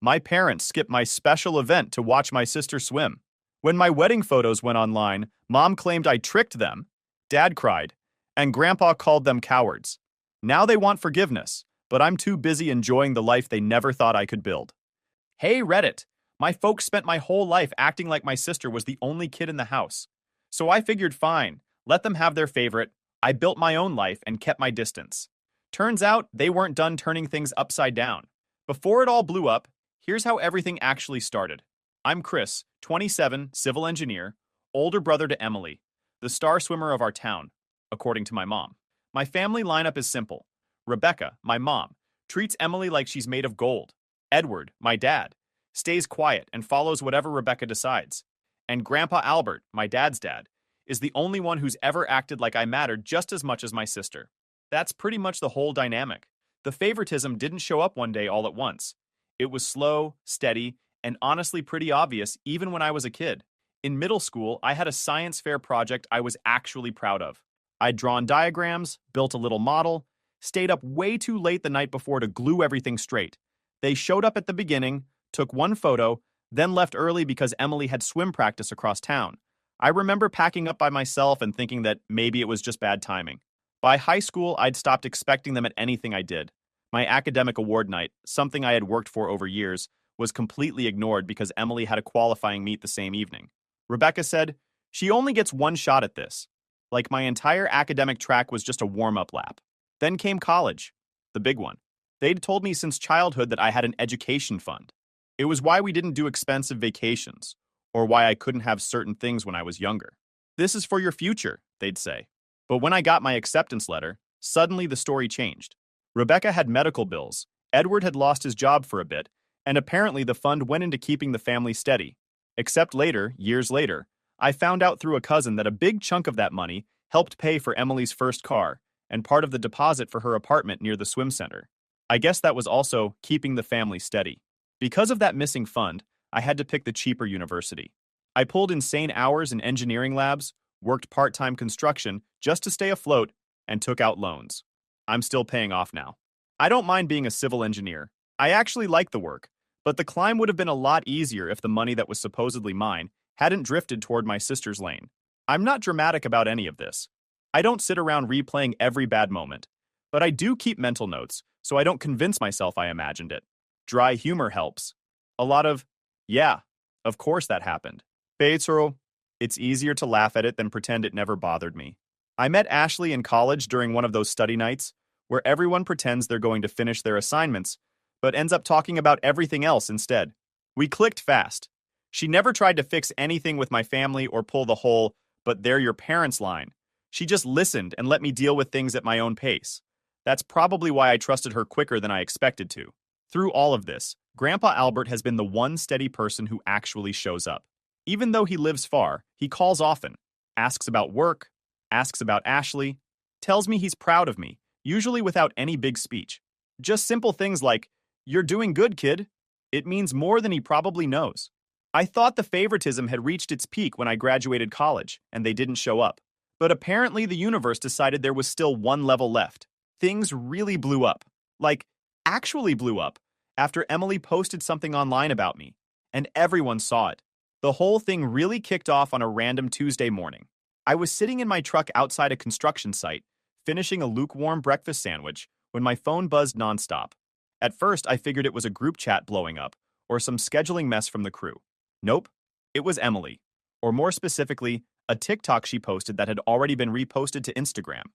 My parents skipped my special event to watch my sister swim. When my wedding photos went online, Mom claimed I tricked them. Dad cried, and Grandpa called them cowards. Now they want forgiveness, but I'm too busy enjoying the life they never thought I could build. Hey, Reddit! My folks spent my whole life acting like my sister was the only kid in the house. So I figured fine, let them have their favorite. I built my own life and kept my distance. Turns out they weren't done turning things upside down. Before it all blew up, here's how everything actually started. I'm Chris, 27, civil engineer, older brother to Emily, the star swimmer of our town, according to my mom. My family lineup is simple. Rebecca, my mom, treats Emily like she's made of gold. Edward, my dad, stays quiet and follows whatever Rebecca decides. And Grandpa Albert, my dad's dad, is the only one who's ever acted like I mattered just as much as my sister. That's pretty much the whole dynamic. The favoritism didn't show up one day all at once. It was slow, steady, and honestly pretty obvious even when I was a kid. In middle school, I had a science fair project I was actually proud of. I'd drawn diagrams, built a little model, stayed up way too late the night before to glue everything straight. They showed up at the beginning, took one photo, then left early because Emily had swim practice across town. I remember packing up by myself and thinking that maybe it was just bad timing. By high school, I'd stopped expecting them at anything I did. My academic award night, something I had worked for over years, was completely ignored because Emily had a qualifying meet the same evening. Rebecca said, "She only gets one shot at this." Like my entire academic track was just a warm-up lap. Then came college, the big one. They'd told me since childhood that I had an education fund. It was why we didn't do expensive vacations, or why I couldn't have certain things when I was younger. This is for your future, they'd say. But when I got my acceptance letter, suddenly the story changed. Rebecca had medical bills, Edward had lost his job for a bit, and apparently the fund went into keeping the family steady. Except later, years later, I found out through a cousin that a big chunk of that money helped pay for Emily's first car and part of the deposit for her apartment near the swim center. I guess that was also keeping the family steady. Because of that missing fund, I had to pick the cheaper university. I pulled insane hours in engineering labs, worked part-time construction just to stay afloat, and took out loans. I'm still paying off now. I don't mind being a civil engineer. I actually like the work, but the climb would have been a lot easier if the money that was supposedly mine hadn't drifted toward my sister's lane. I'm not dramatic about any of this. I don't sit around replaying every bad moment, but I do keep mental notes so I don't convince myself I imagined it. Dry humor helps. A lot of, yeah, of course that happened. Betrayal. It's easier to laugh at it than pretend it never bothered me. I met Ashley in college during one of those study nights where everyone pretends they're going to finish their assignments, but ends up talking about everything else instead. We clicked fast. She never tried to fix anything with my family or pull the whole, "but they're your parents" line. She just listened and let me deal with things at my own pace. That's probably why I trusted her quicker than I expected to. Through all of this, Grandpa Albert has been the one steady person who actually shows up. Even though he lives far, he calls often, asks about work, asks about Ashley, tells me he's proud of me, usually without any big speech. Just simple things like, "You're doing good, kid." It means more than he probably knows. I thought the favoritism had reached its peak when I graduated college, and they didn't show up. But apparently the universe decided there was still one level left. Things really blew up. Like, actually blew up, after Emily posted something online about me, and everyone saw it. The whole thing really kicked off on a random Tuesday morning. I was sitting in my truck outside a construction site, finishing a lukewarm breakfast sandwich, when my phone buzzed nonstop. At first, I figured it was a group chat blowing up, or some scheduling mess from the crew. Nope, it was Emily. Or more specifically, a TikTok she posted that had already been reposted to Instagram.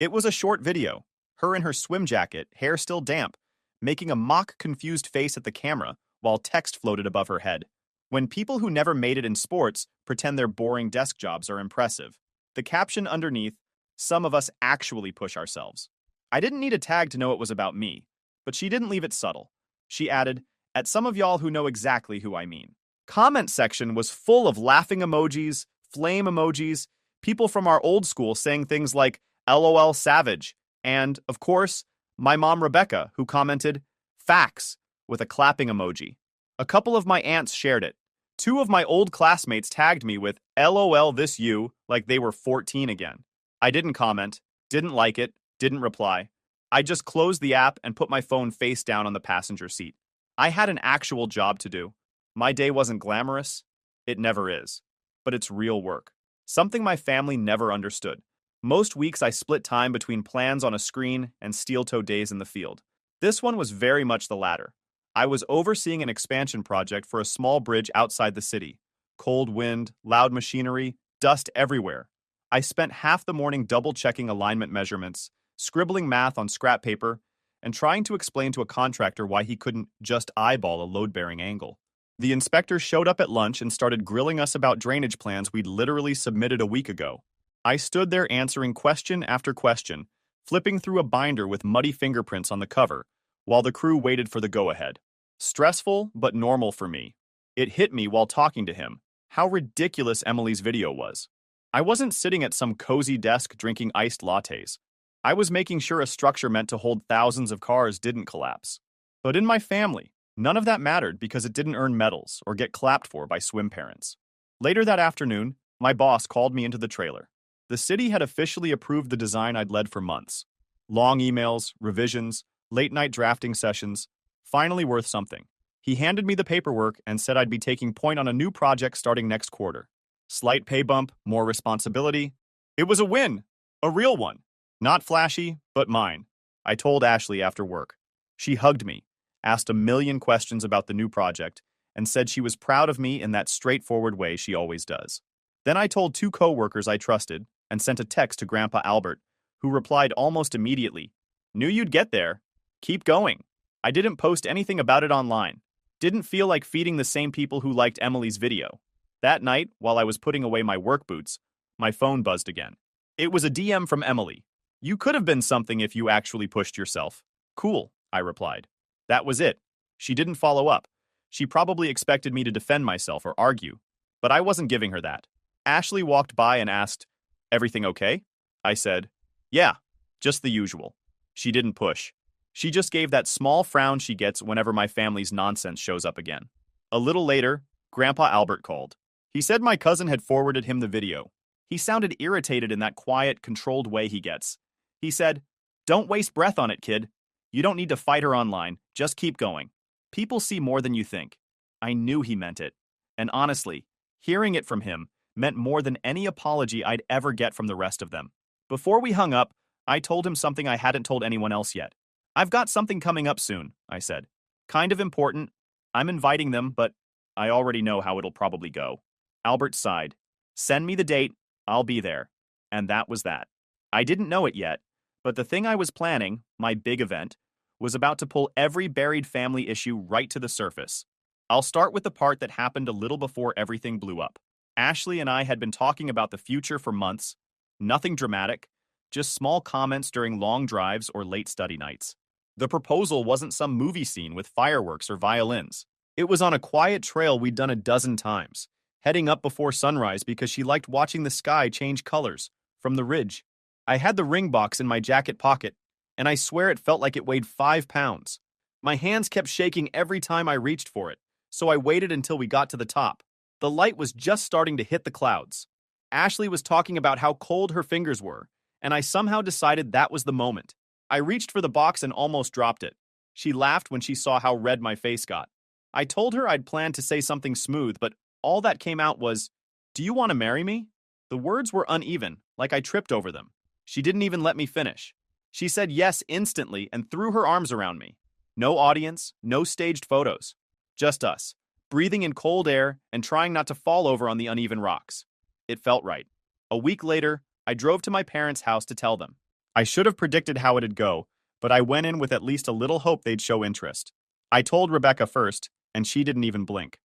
It was a short video, her in her swim jacket, hair still damp, making a mock confused face at the camera while text floated above her head. When people who never made it in sports pretend their boring desk jobs are impressive. The caption underneath, "Some of us actually push ourselves." I didn't need a tag to know it was about me, but she didn't leave it subtle. She added, "At some of y'all who know exactly who I mean." Comment section was full of laughing emojis, flame emojis, people from our old school saying things like "LOL savage," and, of course, my mom Rebecca, who commented, "Facts," with a clapping emoji. A couple of my aunts shared it. 2 of my old classmates tagged me with "LOL this you," like they were 14 again. I didn't comment, didn't like it, didn't reply. I just closed the app and put my phone face down on the passenger seat. I had an actual job to do. My day wasn't glamorous. It never is. But it's real work. Something my family never understood. Most weeks I split time between plans on a screen and steel-toe days in the field. This one was very much the latter. I was overseeing an expansion project for a small bridge outside the city. Cold wind, loud machinery, dust everywhere. I spent half the morning double-checking alignment measurements, scribbling math on scrap paper, and trying to explain to a contractor why he couldn't just eyeball a load-bearing angle. The inspector showed up at lunch and started grilling us about drainage plans we'd literally submitted a week ago. I stood there answering question after question, flipping through a binder with muddy fingerprints on the cover, while the crew waited for the go-ahead. Stressful, but normal for me. It hit me while talking to him how ridiculous Emily's video was. I wasn't sitting at some cozy desk drinking iced lattes. I was making sure a structure meant to hold thousands of cars didn't collapse. But in my family, none of that mattered because it didn't earn medals or get clapped for by swim parents. Later that afternoon, my boss called me into the trailer. The city had officially approved the design I'd led for months. Long emails, revisions, late-night drafting sessions, finally worth something. He handed me the paperwork and said I'd be taking point on a new project starting next quarter. Slight pay bump, more responsibility. It was a win, a real one. Not flashy, but mine. I told Ashley after work. She hugged me, asked a million questions about the new project, and said she was proud of me in that straightforward way she always does. Then I told 2 coworkers I trusted and sent a text to Grandpa Albert, who replied almost immediately, "Knew you'd get there. Keep going." I didn't post anything about it online. Didn't feel like feeding the same people who liked Emily's video. That night, while I was putting away my work boots, my phone buzzed again. It was a DM from Emily. "You could have been something if you actually pushed yourself." "Cool," I replied. That was it. She didn't follow up. She probably expected me to defend myself or argue, but I wasn't giving her that. Ashley walked by and asked, "Everything okay?" I said, "Yeah, just the usual." She didn't push. She just gave that small frown she gets whenever my family's nonsense shows up again. A little later, Grandpa Albert called. He said my cousin had forwarded him the video. He sounded irritated in that quiet, controlled way he gets. He said, "Don't waste breath on it, kid. You don't need to fight her online. Just keep going. People see more than you think." I knew he meant it. And honestly, hearing it from him meant more than any apology I'd ever get from the rest of them. Before we hung up, I told him something I hadn't told anyone else yet. "I've got something coming up soon," I said. "Kind of important. I'm inviting them, but I already know how it'll probably go." Albert sighed. "Send me the date. I'll be there." And that was that. I didn't know it yet, but the thing I was planning, my big event, was about to pull every buried family issue right to the surface. I'll start with the part that happened a little before everything blew up. Ashley and I had been talking about the future for months. Nothing dramatic, just small comments during long drives or late study nights. The proposal wasn't some movie scene with fireworks or violins. It was on a quiet trail we'd done a dozen times, heading up before sunrise because she liked watching the sky change colors from the ridge. I had the ring box in my jacket pocket, and I swear it felt like it weighed 5 pounds. My hands kept shaking every time I reached for it, so I waited until we got to the top. The light was just starting to hit the clouds. Ashley was talking about how cold her fingers were, and I somehow decided that was the moment. I reached for the box and almost dropped it. She laughed when she saw how red my face got. I told her I'd planned to say something smooth, but all that came out was, "Do you want to marry me?" The words were uneven, like I tripped over them. She didn't even let me finish. She said yes instantly and threw her arms around me. No audience, no staged photos. Just us, breathing in cold air and trying not to fall over on the uneven rocks. It felt right. A week later, I drove to my parents' house to tell them. I should have predicted how it'd go, but I went in with at least a little hope they'd show interest. I told Rebecca first, and she didn't even blink.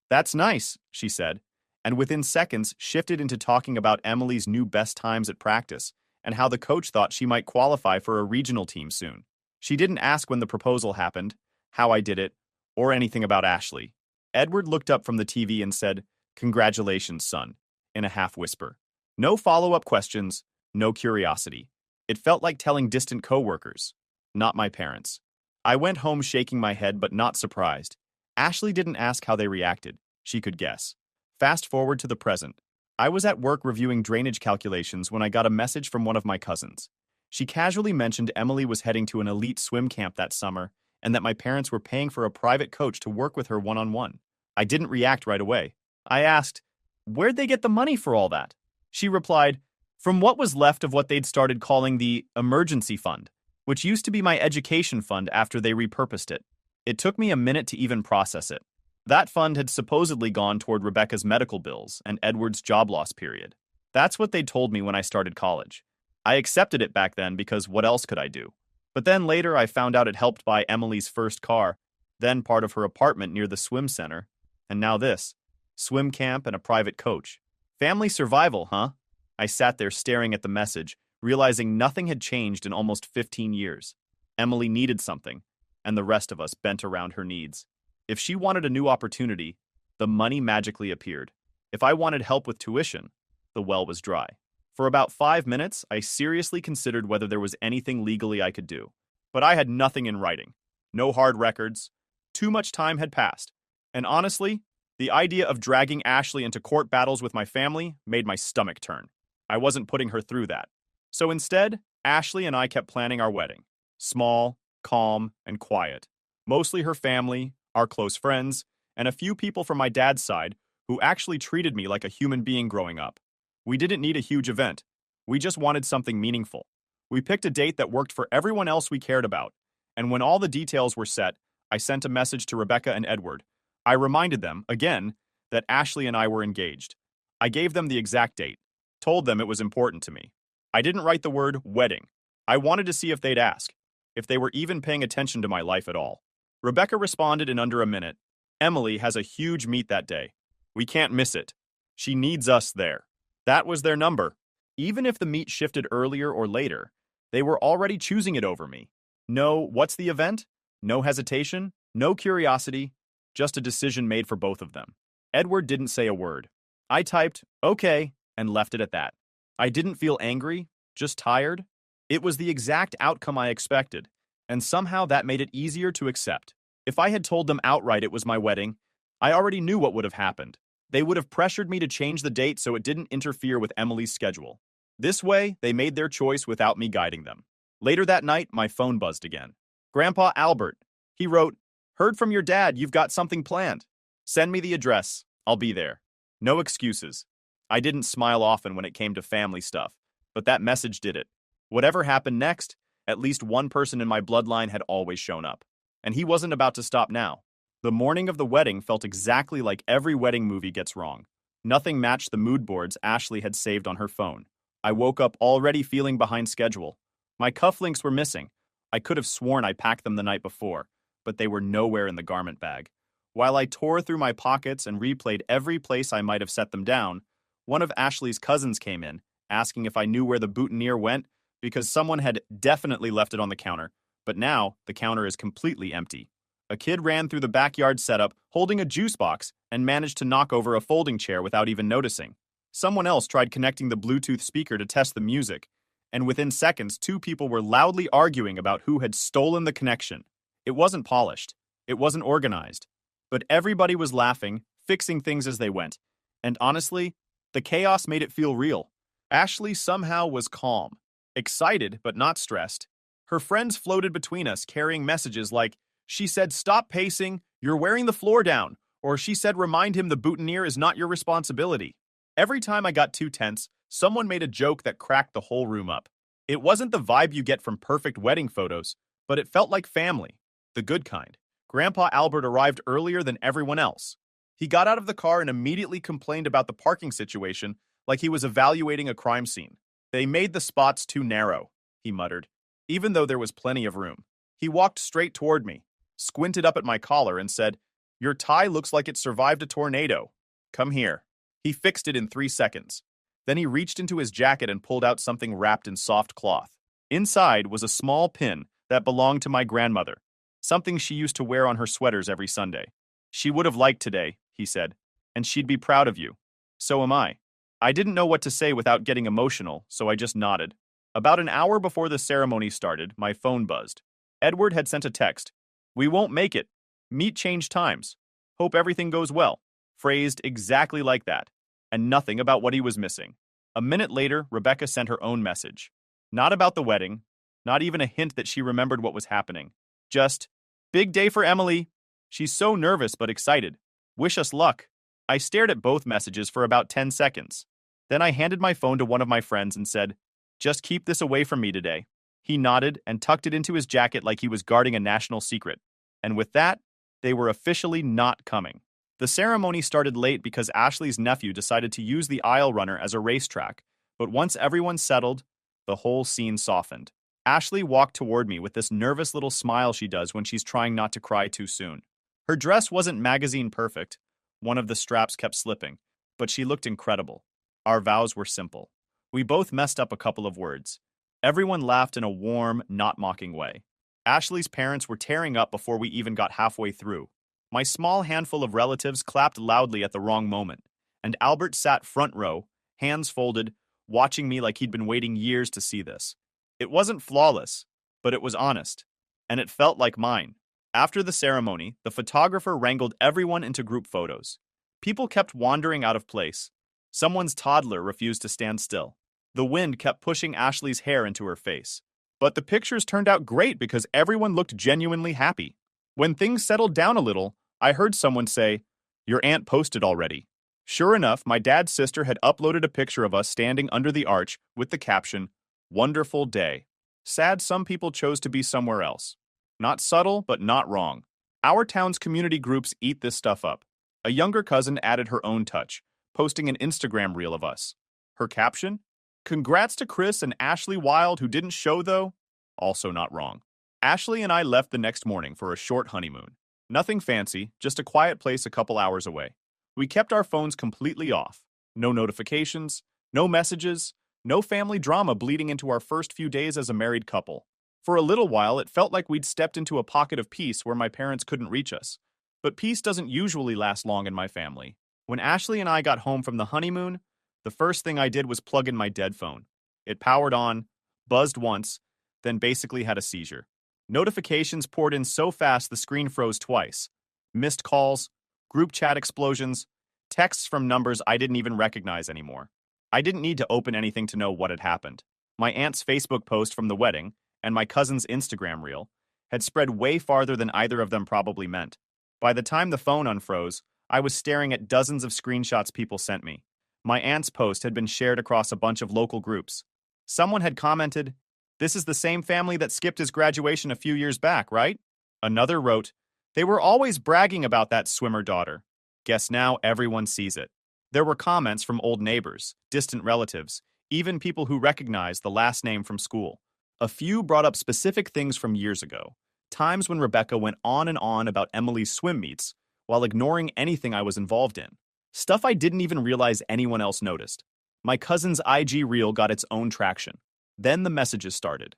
"That's nice," she said, and within seconds shifted into talking about Emily's new best times at practice and how the coach thought she might qualify for a regional team soon. She didn't ask when the proposal happened, how I did it, or anything about Ashley. Edward looked up from the TV and said, "Congratulations, son," in a half-whisper. No follow-up questions, no curiosity. It felt like telling distant coworkers, not my parents. I went home shaking my head but not surprised. Ashley didn't ask how they reacted. She could guess. Fast forward to the present. I was at work reviewing drainage calculations when I got a message from one of my cousins. She casually mentioned Emily was heading to an elite swim camp that summer and that my parents were paying for a private coach to work with her one-on-one. I didn't react right away. I asked, "Where'd they get the money for all that?" She replied, "From what was left of what they'd started calling the emergency fund, which used to be my education fund after they repurposed it." It took me a minute to even process it. That fund had supposedly gone toward Rebecca's medical bills and Edward's job loss period. That's what they told me when I started college. I accepted it back then because what else could I do? But then later I found out it helped buy Emily's first car, then part of her apartment near the swim center, and now this. Swim camp and a private coach. Family survival, huh? I sat there staring at the message, realizing nothing had changed in almost 15 years. Emily needed something, and the rest of us bent around her needs. If she wanted a new opportunity, the money magically appeared. If I wanted help with tuition, the well was dry. For about 5 minutes, I seriously considered whether there was anything legally I could do. But I had nothing in writing. No hard records. Too much time had passed. And honestly, the idea of dragging Ashley into court battles with my family made my stomach turn. I wasn't putting her through that. So instead, Ashley and I kept planning our wedding. Small, calm, and quiet. Mostly her family, our close friends, and a few people from my dad's side who actually treated me like a human being growing up. We didn't need a huge event. We just wanted something meaningful. We picked a date that worked for everyone else we cared about. And when all the details were set, I sent a message to Rebecca and Edward. I reminded them, again, that Ashley and I were engaged. I gave them the exact date, told them it was important to me. I didn't write the word wedding. I wanted to see if they'd ask, if they were even paying attention to my life at all. Rebecca responded in under a minute. Emily has a huge meet that day. We can't miss it. She needs us there. That was their number. Even if the meet shifted earlier or later, they were already choosing it over me. No, what's the event? No hesitation, no curiosity, just a decision made for both of them. Edward didn't say a word. I typed, "Okay," and left it at that. I didn't feel angry, just tired. It was the exact outcome I expected, and somehow that made it easier to accept. If I had told them outright it was my wedding, I already knew what would have happened. They would have pressured me to change the date so it didn't interfere with Emily's schedule. This way, they made their choice without me guiding them. Later that night, my phone buzzed again. Grandpa Albert. He wrote, "Heard from your dad, you've got something planned. Send me the address. I'll be there." No excuses. I didn't smile often when it came to family stuff, but that message did it. Whatever happened next, at least one person in my bloodline had always shown up. And he wasn't about to stop now. The morning of the wedding felt exactly like every wedding movie gets wrong. Nothing matched the mood boards Ashley had saved on her phone. I woke up already feeling behind schedule. My cufflinks were missing. I could have sworn I packed them the night before, but they were nowhere in the garment bag. While I tore through my pockets and replayed every place I might have set them down, one of Ashley's cousins came in, asking if I knew where the boutonniere went, because someone had definitely left it on the counter, but now the counter is completely empty. A kid ran through the backyard setup holding a juice box and managed to knock over a folding chair without even noticing. Someone else tried connecting the Bluetooth speaker to test the music, and within seconds, two people were loudly arguing about who had stolen the connection. It wasn't polished. It wasn't organized. But everybody was laughing, fixing things as they went. And honestly, the chaos made it feel real. Ashley somehow was calm, excited but not stressed. Her friends floated between us, carrying messages like, she said, "Stop pacing, you're wearing the floor down," or she said, "Remind him the boutonniere is not your responsibility." Every time I got too tense, someone made a joke that cracked the whole room up. It wasn't the vibe you get from perfect wedding photos, but it felt like family, the good kind. Grandpa Albert arrived earlier than everyone else. He got out of the car and immediately complained about the parking situation like he was evaluating a crime scene. "They made the spots too narrow," he muttered, even though there was plenty of room. He walked straight toward me, squinted up at my collar, and said, "Your tie looks like it survived a tornado. Come here." He fixed it in 3 seconds. Then he reached into his jacket and pulled out something wrapped in soft cloth. Inside was a small pin that belonged to my grandmother, something she used to wear on her sweaters every Sunday. "She would have liked today," he said, "and she'd be proud of you. So am I." I didn't know what to say without getting emotional, so I just nodded. About an hour before the ceremony started, my phone buzzed. Edward had sent a text. "We won't make it. Meet change times. Hope everything goes well." Phrased exactly like that, and nothing about what he was missing. A minute later, Rebecca sent her own message. Not about the wedding, not even a hint that she remembered what was happening. Just, Big day for Emily. She's so nervous but excited. Wish us luck. I stared at both messages for about 10 seconds. Then I handed my phone to one of my friends and said, "Just keep this away from me today." He nodded and tucked it into his jacket like he was guarding a national secret. And with that, they were officially not coming. The ceremony started late because Ashley's nephew decided to use the aisle runner as a racetrack, but once everyone settled, the whole scene softened. Ashley walked toward me with this nervous little smile she does when she's trying not to cry too soon. Her dress wasn't magazine perfect. One of the straps kept slipping, but she looked incredible. Our vows were simple. We both messed up a couple of words. Everyone laughed in a warm, not mocking way. Ashley's parents were tearing up before we even got halfway through. My small handful of relatives clapped loudly at the wrong moment, and Albert sat front row, hands folded, watching me like he'd been waiting years to see this. It wasn't flawless, but it was honest, and it felt like mine. After the ceremony, the photographer wrangled everyone into group photos. People kept wandering out of place. Someone's toddler refused to stand still. The wind kept pushing Ashley's hair into her face. But the pictures turned out great because everyone looked genuinely happy. When things settled down a little, I heard someone say, "Your aunt posted already." Sure enough, my dad's sister had uploaded a picture of us standing under the arch with the caption, "Wonderful day." Sad some people chose to be somewhere else. Not subtle, but not wrong. Our town's community groups eat this stuff up. A younger cousin added her own touch, posting an Instagram reel of us. Her caption? "Congrats to Chris and Ashley Wild who didn't show though." Also not wrong. Ashley and I left the next morning for a short honeymoon. Nothing fancy, just a quiet place a couple hours away. We kept our phones completely off. No notifications, no messages, no family drama bleeding into our first few days as a married couple. For a little while, it felt like we'd stepped into a pocket of peace where my parents couldn't reach us. But peace doesn't usually last long in my family. When Ashley and I got home from the honeymoon, the first thing I did was plug in my dead phone. It powered on, buzzed once, then basically had a seizure. Notifications poured in so fast the screen froze twice. Missed calls, group chat explosions, texts from numbers I didn't even recognize anymore. I didn't need to open anything to know what had happened. My aunt's Facebook post from the wedding and my cousin's Instagram reel had spread way farther than either of them probably meant. By the time the phone unfroze, I was staring at dozens of screenshots people sent me. My aunt's post had been shared across a bunch of local groups. Someone had commented, "This is the same family that skipped his graduation a few years back, right?" Another wrote, "They were always bragging about that swimmer daughter. Guess now everyone sees it." There were comments from old neighbors, distant relatives, even people who recognized the last name from school. A few brought up specific things from years ago, times when Rebecca went on and on about Emily's swim meets, while ignoring anything I was involved in. Stuff I didn't even realize anyone else noticed. My cousin's IG reel got its own traction. Then the messages started.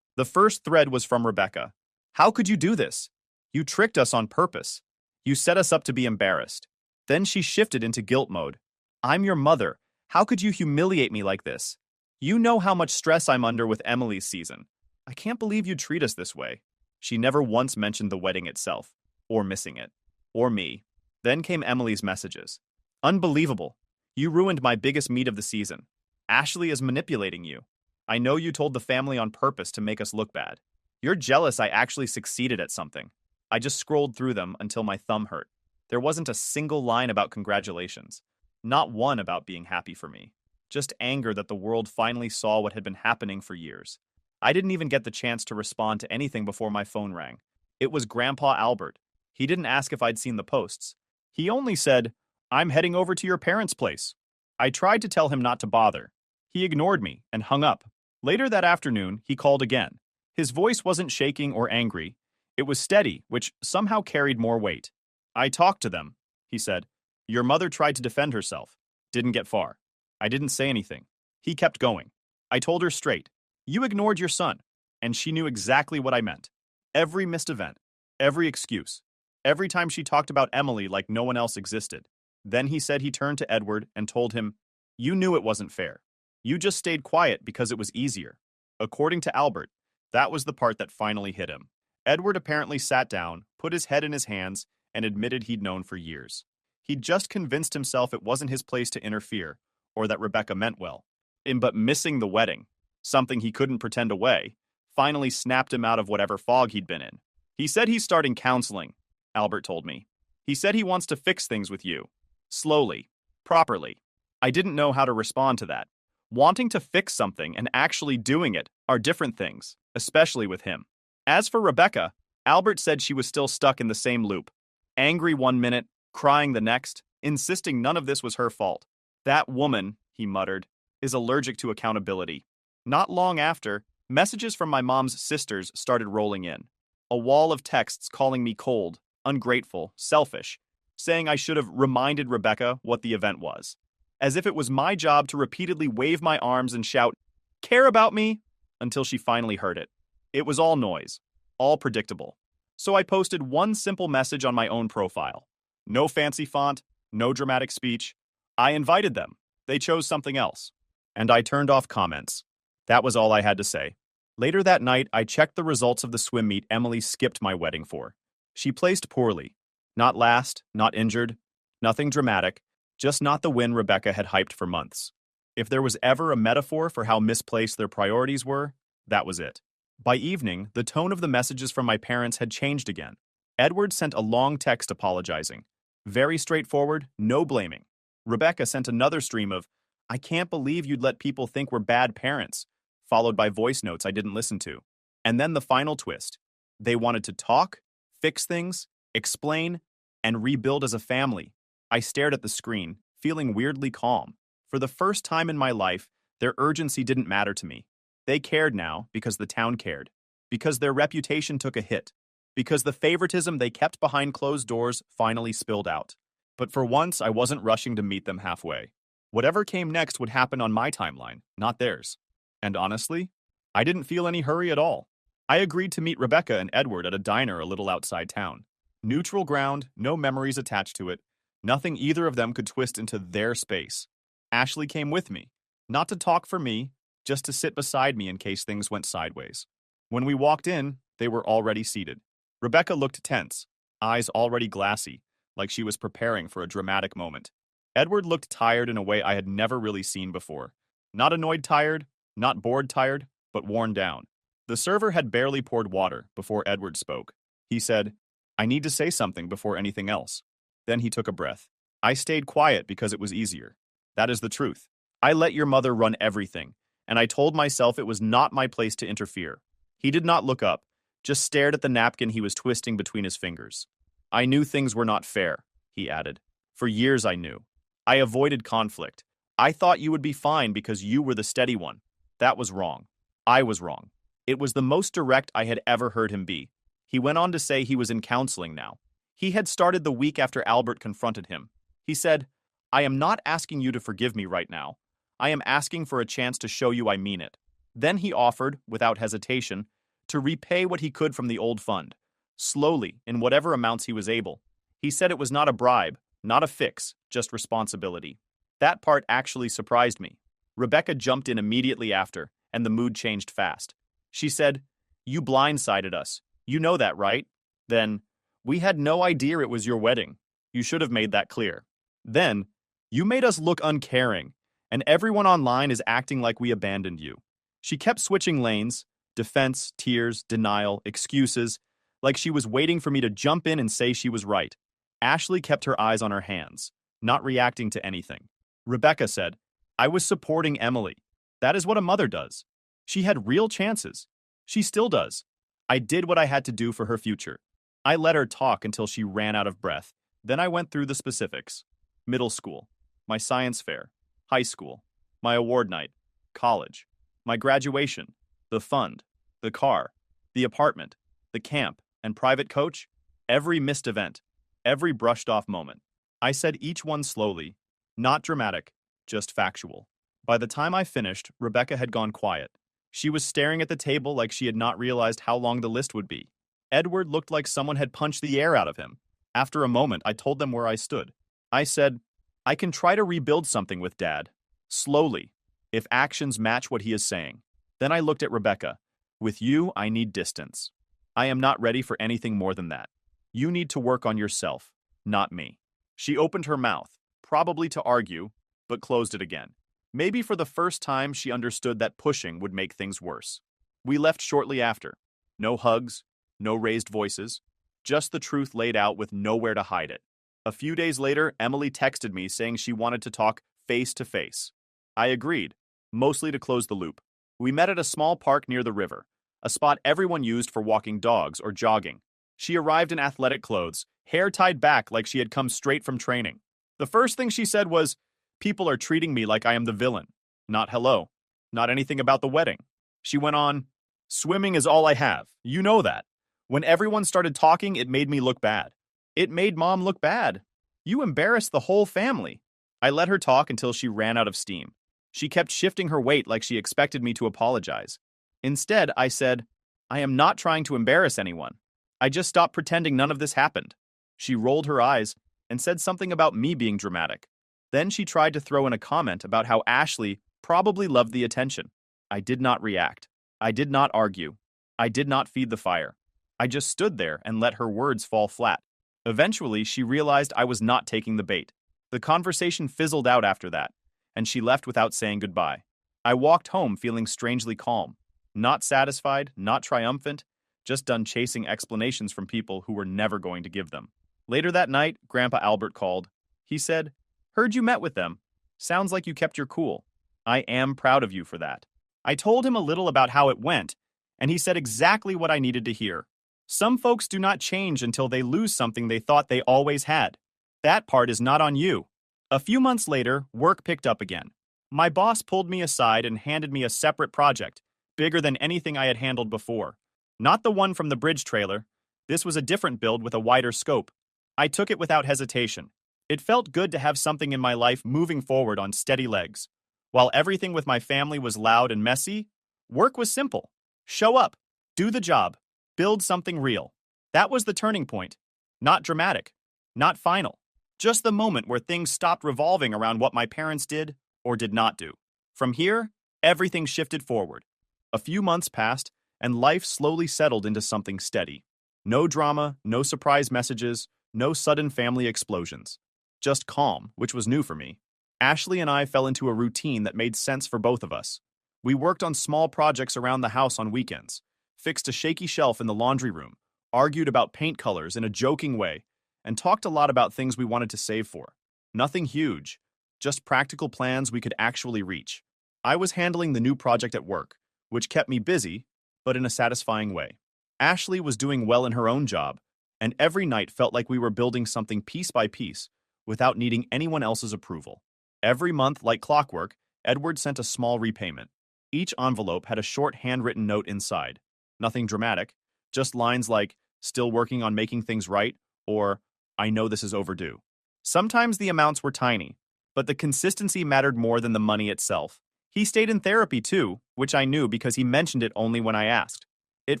The first thread was from Rebecca. "How could you do this? You tricked us on purpose. You set us up to be embarrassed." Then she shifted into guilt mode. "I'm your mother. How could you humiliate me like this? You know how much stress I'm under with Emily's season. I can't believe you treat us this way." She never once mentioned the wedding itself, or missing it, or me. Then came Emily's messages. "Unbelievable. You ruined my biggest meet of the season. Ashley is manipulating you. I know you told the family on purpose to make us look bad. You're jealous I actually succeeded at something." I just scrolled through them until my thumb hurt. There wasn't a single line about congratulations. Not one about being happy for me. Just anger that the world finally saw what had been happening for years. I didn't even get the chance to respond to anything before my phone rang. It was Grandpa Albert. He didn't ask if I'd seen the posts. He only said, "I'm heading over to your parents' place." I tried to tell him not to bother. He ignored me and hung up. Later that afternoon, he called again. His voice wasn't shaking or angry. It was steady, which somehow carried more weight. "I talked to them," he said. "Your mother tried to defend herself. Didn't get far." I didn't say anything. He kept going. I told her straight, "You ignored your son." And she knew exactly what I meant. Every missed event, every excuse, every time she talked about Emily like no one else existed. Then he said he turned to Edward and told him, "You knew it wasn't fair. You just stayed quiet because it was easier." According to Albert, that was the part that finally hit him. Edward apparently sat down, put his head in his hands, and admitted he'd known for years. He'd just convinced himself it wasn't his place to interfere, or that Rebecca meant well. But missing the wedding, something he couldn't pretend away, finally snapped him out of whatever fog he'd been in. He said he's starting counseling, Albert told me. He said he wants to fix things with you. Slowly. Properly. I didn't know how to respond to that. Wanting to fix something and actually doing it are different things, especially with him. As for Rebecca, Albert said she was still stuck in the same loop. Angry one minute, crying the next, insisting none of this was her fault. That woman, he muttered, is allergic to accountability. Not long after, messages from my mom's sisters started rolling in. A wall of texts calling me cold, ungrateful, selfish, saying I should have reminded Rebecca what the event was. As if it was my job to repeatedly wave my arms and shout, "Care about me?" until she finally heard it. It was all noise, all predictable. So I posted one simple message on my own profile. No fancy font, no dramatic speech. I invited them. They chose something else. And I turned off comments. That was all I had to say. Later that night, I checked the results of the swim meet Emily skipped my wedding for. She placed poorly. Not last, not injured, nothing dramatic, just not the win Rebecca had hyped for months. If there was ever a metaphor for how misplaced their priorities were, that was it. By evening, the tone of the messages from my parents had changed again. Edward sent a long text apologizing. Very straightforward, no blaming. Rebecca sent another stream of, "I can't believe you'd let people think we're bad parents," followed by voice notes I didn't listen to. And then the final twist. They wanted to talk, fix things, explain, and rebuild as a family. I stared at the screen, feeling weirdly calm. For the first time in my life, their urgency didn't matter to me. They cared now because the town cared, because their reputation took a hit, because the favoritism they kept behind closed doors finally spilled out. But for once, I wasn't rushing to meet them halfway. Whatever came next would happen on my timeline, not theirs. And honestly, I didn't feel any hurry at all. I agreed to meet Rebecca and Edward at a diner a little outside town. Neutral ground, no memories attached to it, nothing either of them could twist into their space. Ashley came with me, not to talk for me, just to sit beside me in case things went sideways. When we walked in, they were already seated. Rebecca looked tense, eyes already glassy, like she was preparing for a dramatic moment. Edward looked tired in a way I had never really seen before. Not annoyed tired, not bored tired, but worn down. The server had barely poured water before Edward spoke. He said, "I need to say something before anything else." Then he took a breath. I stayed quiet because it was easier. That is the truth. I let your mother run everything, and I told myself it was not my place to interfere. He did not look up, just stared at the napkin he was twisting between his fingers. I knew things were not fair, he added. For years I knew. I avoided conflict. I thought you would be fine because you were the steady one. That was wrong. I was wrong. It was the most direct I had ever heard him be. He went on to say he was in counseling now. He had started the week after Albert confronted him. He said, "I am not asking you to forgive me right now. I am asking for a chance to show you I mean it." Then he offered, without hesitation, to repay what he could from the old fund, slowly, in whatever amounts he was able. He said it was not a bribe, not a fix, just responsibility. That part actually surprised me. Rebecca jumped in immediately after, and the mood changed fast. She said, "You blindsided us. You know that, right?" Then, "We had no idea it was your wedding. You should have made that clear." Then, "You made us look uncaring, and everyone online is acting like we abandoned you." She kept switching lanes, defense, tears, denial, excuses, like she was waiting for me to jump in and say she was right. Ashley kept her eyes on her hands, not reacting to anything. Rebecca said, "I was supporting Emily. That is what a mother does. She had real chances. She still does. I did what I had to do for her future." I let her talk until she ran out of breath. Then I went through the specifics. Middle school, my science fair, high school, my award night, college, my graduation, the fund, the car, the apartment, the camp, and private coach, every missed event, every brushed off moment. I said each one slowly, not dramatic, just factual. By the time I finished, Rebecca had gone quiet. She was staring at the table like she had not realized how long the list would be. Edward looked like someone had punched the air out of him. After a moment, I told them where I stood. I said, "I can try to rebuild something with Dad. Slowly, if actions match what he is saying." Then I looked at Rebecca. "With you, I need distance. I am not ready for anything more than that. You need to work on yourself, not me." She opened her mouth, probably to argue, but closed it again. Maybe for the first time she understood that pushing would make things worse. We left shortly after. No hugs, no raised voices, just the truth laid out with nowhere to hide it. A few days later, Emily texted me saying she wanted to talk face to face. I agreed, mostly to close the loop. We met at a small park near the river, a spot everyone used for walking dogs or jogging. She arrived in athletic clothes, hair tied back like she had come straight from training. The first thing she said was, "People are treating me like I am the villain. Not hello. Not anything about the wedding." She went on, "Swimming is all I have. You know that. When everyone started talking, it made me look bad. It made Mom look bad. You embarrassed the whole family." I let her talk until she ran out of steam. She kept shifting her weight like she expected me to apologize. Instead, I said, "I am not trying to embarrass anyone. I just stopped pretending none of this happened." She rolled her eyes and said something about me being dramatic. Then she tried to throw in a comment about how Ashley probably loved the attention. I did not react. I did not argue. I did not feed the fire. I just stood there and let her words fall flat. Eventually, she realized I was not taking the bait. The conversation fizzled out after that, and she left without saying goodbye. I walked home feeling strangely calm. Not satisfied, not triumphant, just done chasing explanations from people who were never going to give them. Later that night, Grandpa Albert called. He said, "Heard you met with them. Sounds like you kept your cool. I am proud of you for that." I told him a little about how it went, and he said exactly what I needed to hear. Some folks do not change until they lose something they thought they always had. That part is not on you. A few months later, work picked up again. My boss pulled me aside and handed me a separate project, bigger than anything I had handled before. Not the one from the bridge trailer. This was a different build with a wider scope. I took it without hesitation. It felt good to have something in my life moving forward on steady legs. While everything with my family was loud and messy, work was simple. Show up, do the job, build something real. That was the turning point. Not dramatic, not final. Just the moment where things stopped revolving around what my parents did or did not do. From here, everything shifted forward. A few months passed, and life slowly settled into something steady. No drama, no surprise messages, no sudden family explosions. Just calm, which was new for me. Ashley and I fell into a routine that made sense for both of us. We worked on small projects around the house on weekends, fixed a shaky shelf in the laundry room, argued about paint colors in a joking way, and talked a lot about things we wanted to save for. Nothing huge, just practical plans we could actually reach. I was handling the new project at work, which kept me busy, but in a satisfying way. Ashley was doing well in her own job, and every night felt like we were building something piece by piece without needing anyone else's approval. Every month, like clockwork, Edward sent a small repayment. Each envelope had a short handwritten note inside. Nothing dramatic, just lines like, "Still working on making things right," or "I know this is overdue." Sometimes the amounts were tiny, but the consistency mattered more than the money itself. He stayed in therapy too, which I knew because he mentioned it only when I asked. It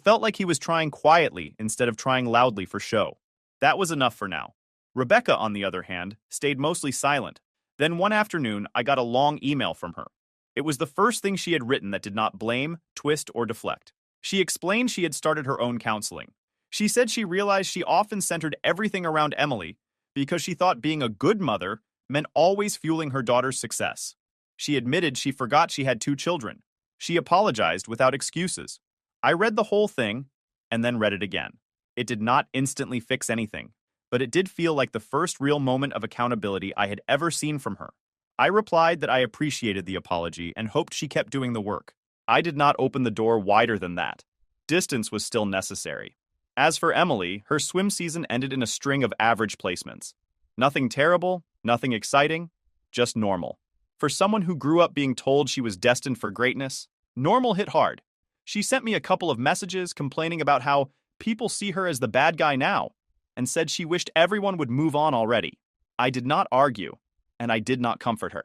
felt like he was trying quietly instead of trying loudly for show. That was enough for now. Rebecca, on the other hand, stayed mostly silent. Then one afternoon, I got a long email from her. It was the first thing she had written that did not blame, twist, or deflect. She explained she had started her own counseling. She said she realized she often centered everything around Emily because she thought being a good mother meant always fueling her daughter's success. She admitted she forgot she had 2 children. She apologized without excuses. I read the whole thing and then read it again. It did not instantly fix anything, but it did feel like the first real moment of accountability I had ever seen from her. I replied that I appreciated the apology and hoped she kept doing the work. I did not open the door wider than that. Distance was still necessary. As for Emily, her swim season ended in a string of average placements. Nothing terrible, nothing exciting, just normal. For someone who grew up being told she was destined for greatness, normal hit hard. She sent me a couple of messages complaining about how people see her as the bad guy now, and said she wished everyone would move on already. I did not argue, and I did not comfort her.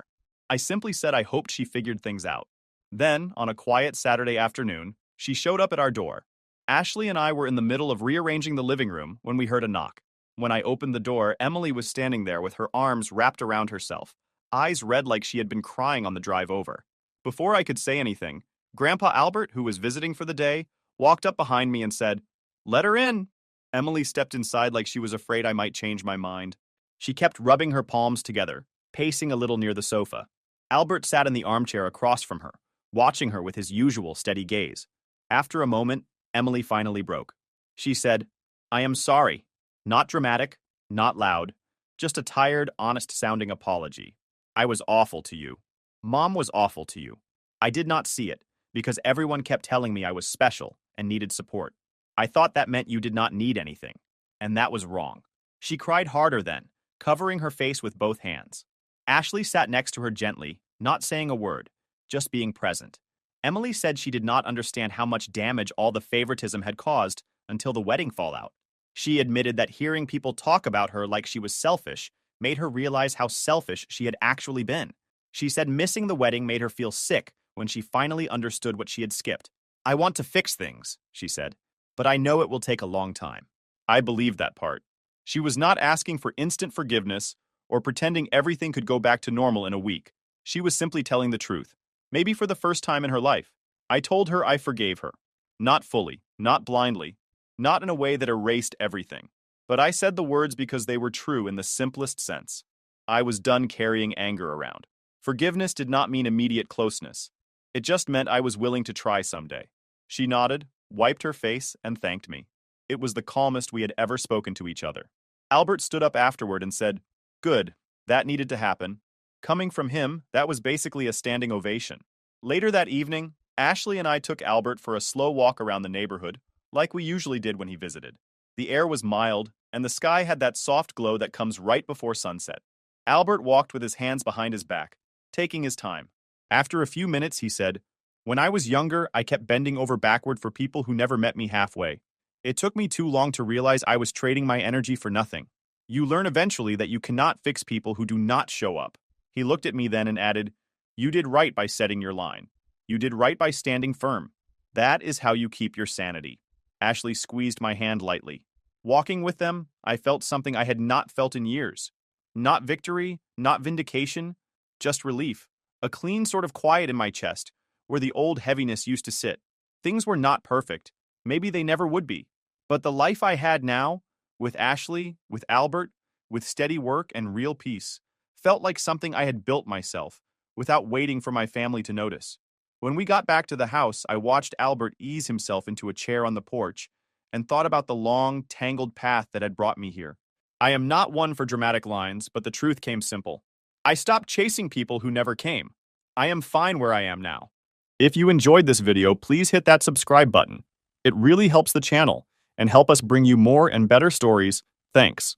I simply said I hoped she figured things out. Then, on a quiet Saturday afternoon, she showed up at our door. Ashley and I were in the middle of rearranging the living room when we heard a knock. When I opened the door, Emily was standing there with her arms wrapped around herself, eyes red like she had been crying on the drive over. Before I could say anything, Grandpa Albert, who was visiting for the day, walked up behind me and said, "Let her in." Emily stepped inside like she was afraid I might change my mind. She kept rubbing her palms together, pacing a little near the sofa. Albert sat in the armchair across from her, watching her with his usual steady gaze. After a moment, Emily finally broke. She said, "I am sorry." Not dramatic, not loud, just a tired, honest-sounding apology. "I was awful to you. Mom was awful to you. I did not see it, because everyone kept telling me I was special and needed support. I thought that meant you did not need anything, and that was wrong." She cried harder then, covering her face with both hands. Ashley sat next to her gently, not saying a word, just being present. Emily said she did not understand how much damage all the favoritism had caused until the wedding fallout. She admitted that hearing people talk about her like she was selfish made her realize how selfish she had actually been. She said missing the wedding made her feel sick when she finally understood what she had skipped. "I want to fix things," she said, "but I know it will take a long time." I believed that part. She was not asking for instant forgiveness or pretending everything could go back to normal in a week. She was simply telling the truth, maybe for the first time in her life. I told her I forgave her. Not fully, not blindly, not in a way that erased everything. But I said the words because they were true in the simplest sense. I was done carrying anger around. Forgiveness did not mean immediate closeness. It just meant I was willing to try someday. She nodded, wiped her face, and thanked me. It was the calmest we had ever spoken to each other. Albert stood up afterward and said, "Good, that needed to happen." Coming from him, that was basically a standing ovation. Later that evening, Ashley and I took Albert for a slow walk around the neighborhood, like we usually did when he visited. The air was mild, and the sky had that soft glow that comes right before sunset. Albert walked with his hands behind his back, taking his time. After a few minutes, he said, "When I was younger, I kept bending over backward for people who never met me halfway. It took me too long to realize I was trading my energy for nothing. You learn eventually that you cannot fix people who do not show up." He looked at me then and added, "You did right by setting your line. You did right by standing firm. That is how you keep your sanity." Ashley squeezed my hand lightly. Walking with them, I felt something I had not felt in years. Not victory, not vindication, just relief. A clean sort of quiet in my chest, where the old heaviness used to sit. Things were not perfect. Maybe they never would be. But the life I had now, with Ashley, with Albert, with steady work and real peace, felt like something I had built myself, without waiting for my family to notice. When we got back to the house, I watched Albert ease himself into a chair on the porch and thought about the long, tangled path that had brought me here. I am not one for dramatic lines, but the truth came simple. I stopped chasing people who never came. I am fine where I am now. If you enjoyed this video, please hit that subscribe button. It really helps the channel and help us bring you more and better stories. Thanks.